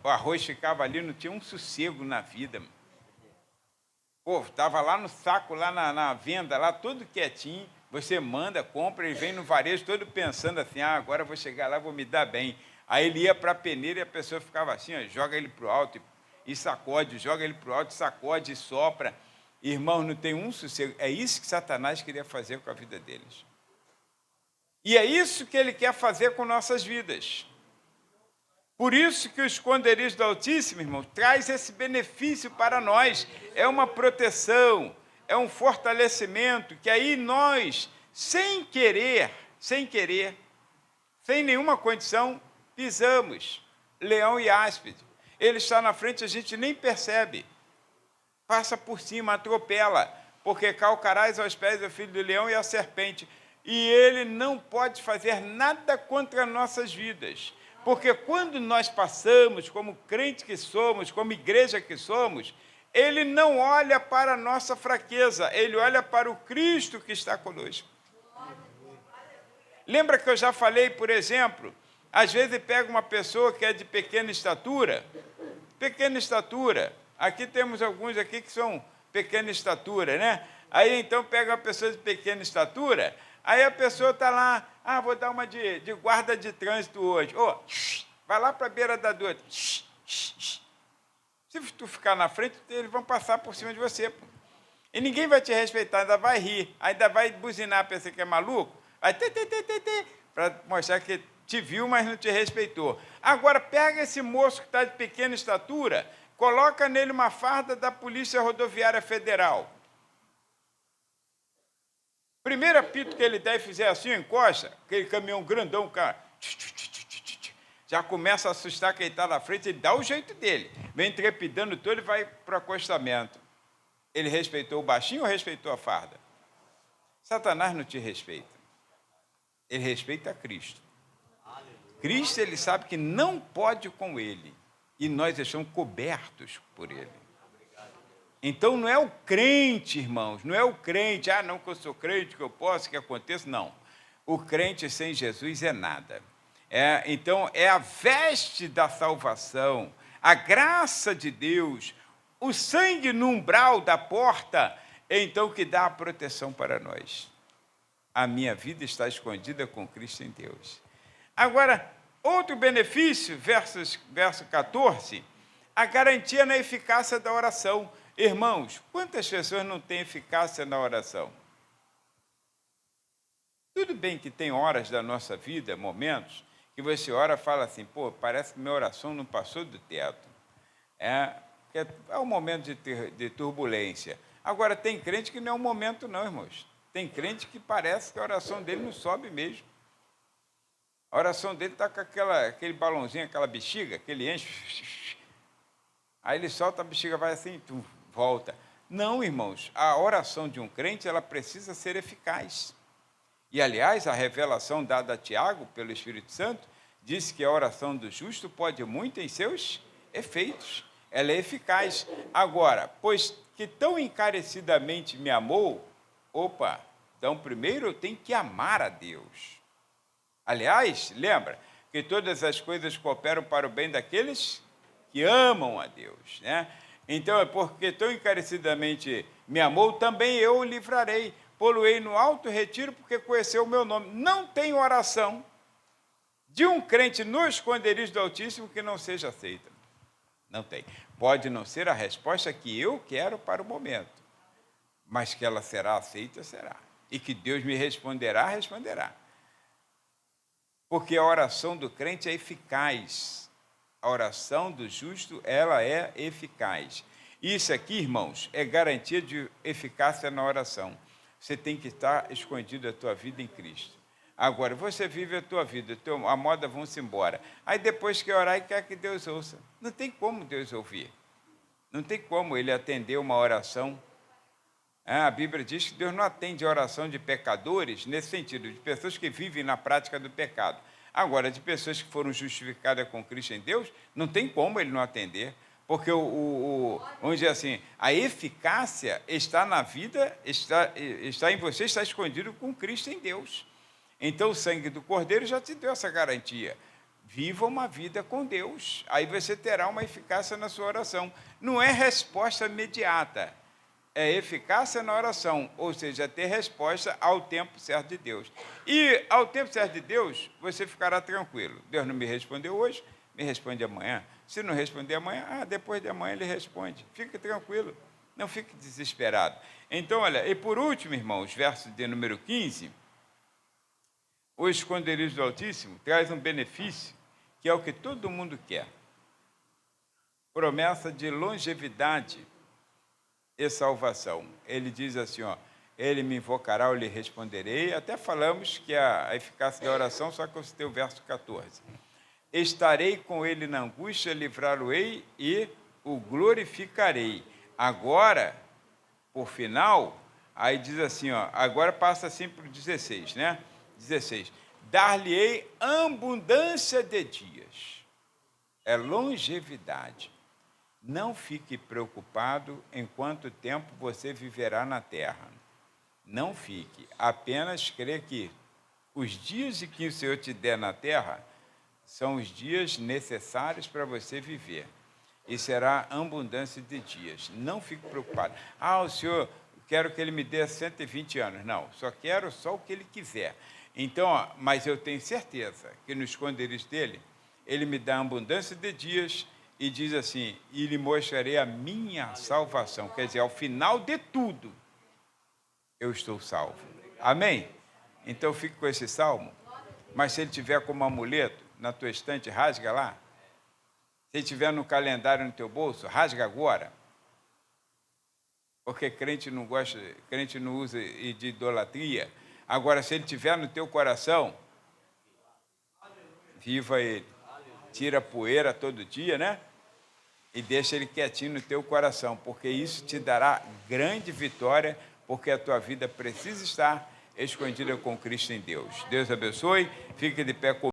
o arroz ficava ali, não tinha um sossego na vida. Pô, estava lá no saco, lá na venda, lá todo quietinho. Você manda, compra, ele vem no varejo todo pensando assim, agora eu vou chegar lá, vou me dar bem. Aí ele ia para a peneira e a pessoa ficava assim, ó, joga ele para o alto e sacode, joga ele para o alto, sacode e sopra. Irmão, não tem um sossego. É isso que Satanás queria fazer com a vida deles. E é isso que ele quer fazer com nossas vidas. Por isso que o esconderijo do Altíssimo, irmão, traz esse benefício para nós. É uma proteção, é um fortalecimento, que aí nós, sem querer, sem nenhuma condição, pisamos. Leão e áspide. Ele está na frente, a gente nem percebe. Passa por cima, atropela, porque calcarás aos pés o filho do leão e a serpente. E ele não pode fazer nada contra nossas vidas. Porque quando nós passamos, como crente que somos, como igreja que somos, ele não olha para a nossa fraqueza, ele olha para o Cristo que está conosco. Lembra que eu já falei, por exemplo, às vezes pega uma pessoa que é de pequena estatura, aqui temos alguns aqui que são pequena estatura, né? Aí então pega uma pessoa de pequena estatura, aí a pessoa está lá, vou dar uma de guarda de trânsito hoje. Vai lá para a beira da rua. Se tu ficar na frente, eles vão passar por cima de você. Pô. E ninguém vai te respeitar, ainda vai rir, ainda vai buzinar, pensa que é maluco, vai para mostrar que te viu, mas não te respeitou. Agora, pega esse moço que está de pequena estatura, coloca nele uma farda da Polícia Rodoviária Federal. Primeiro apito que ele der e fizer assim, encosta, aquele caminhão grandão, cara, já começa a assustar quem está na frente, ele dá o jeito dele, vem trepidando todo e vai para o acostamento. Ele respeitou o baixinho ou respeitou a farda? Satanás não te respeita. Ele respeita Cristo. Cristo, ele sabe que não pode com ele, e nós estamos cobertos por ele. Então, não é o crente, irmãos, não é o crente, não que eu sou crente, que eu posso, que aconteça, não. O crente sem Jesus é nada. Então, é a veste da salvação, a graça de Deus, o sangue no umbral da porta, então que dá a proteção para nós. A minha vida está escondida com Cristo em Deus. Agora, outro benefício, verso 14, a garantia na eficácia da oração. Irmãos, quantas pessoas não têm eficácia na oração? Tudo bem que tem horas da nossa vida, momentos, que você ora e fala assim, pô, parece que minha oração não passou do teto. É um momento de turbulência. Agora, tem crente que não é um momento não, irmãos. Tem crente que parece que a oração dele não sobe mesmo. A oração dele está com aquele balãozinho, aquela bexiga, que ele enche. Aí ele solta, a bexiga vai assim, volta. Não, irmãos, a oração de um crente, ela precisa ser eficaz. E, aliás, a revelação dada a Tiago pelo Espírito Santo diz que a oração do justo pode muito em seus efeitos. Ela é eficaz. Agora, pois que tão encarecidamente me amou, então primeiro eu tenho que amar a Deus. Aliás, lembra que todas as coisas cooperam para o bem daqueles que amam a Deus, né? Então, é porque tão encarecidamente me amou, também eu o livrarei. Poluei no alto retiro, porque conheceu o meu nome. Não tem oração de um crente no esconderijo do Altíssimo que não seja aceita. Não tem. Pode não ser a resposta que eu quero para o momento, mas que ela será aceita, será. E que Deus me responderá, responderá. Porque a oração do crente é eficaz. A oração do justo, ela é eficaz. Isso aqui, irmãos, é garantia de eficácia na oração. Você tem que estar escondido a tua vida em Cristo. Agora, você vive a tua vida, a moda vão-se embora. Aí depois que orar e quer que Deus ouça. Não tem como Deus ouvir. Não tem como Ele atender uma oração. A Bíblia diz que Deus não atende a oração de pecadores, nesse sentido, de pessoas que vivem na prática do pecado. Agora, de pessoas que foram justificadas com Cristo em Deus, não tem como Ele não atender. Porque, vamos dizer assim, a eficácia está na vida, está em você, está escondido com Cristo em Deus. Então, o sangue do Cordeiro já te deu essa garantia. Viva uma vida com Deus. Aí você terá uma eficácia na sua oração. Não é resposta imediata. É eficácia na oração, ou seja, é ter resposta ao tempo certo de Deus. E, ao tempo certo de Deus, você ficará tranquilo. Deus não me respondeu hoje, me responde amanhã. Se não responder amanhã, depois de amanhã ele responde. Fique tranquilo, não fique desesperado. Então, olha, e por último, irmãos, verso de número 15, o esconderijo do Altíssimo traz um benefício, que é o que todo mundo quer. Promessa de longevidade e salvação. Ele diz assim, ele me invocará, eu lhe responderei. Até falamos que a eficácia da oração, só que eu citei o verso 14. Estarei com ele na angústia, livrá-lo-ei e o glorificarei. Agora, por final, aí diz assim, agora passa assim para o 16, né? 16. Dar-lhe-ei abundância de dias. É longevidade. Não fique preocupado em quanto tempo você viverá na terra. Não fique. Apenas crê que os dias que o Senhor te der na terra são os dias necessários para você viver. E será abundância de dias. Não fique preocupado. O Senhor, quero que Ele me dê 120 anos. Não, quero só o que Ele quiser. Então, mas eu tenho certeza que no esconderijo dele, Ele me dá abundância de dias e diz assim, e lhe mostrarei a minha salvação. Quer dizer, ao final de tudo, eu estou salvo. Amém? Então, fique com esse salmo. Mas se ele tiver como amuleto, na tua estante, rasga lá. Se tiver no calendário no teu bolso, rasga agora. Porque crente não gosta, crente não usa de idolatria. Agora, se ele tiver no teu coração, viva ele. Tira a poeira todo dia, né? E deixa ele quietinho no teu coração, porque isso te dará grande vitória, porque a tua vida precisa estar escondida com Cristo em Deus. Deus abençoe. Fique de pé comigo.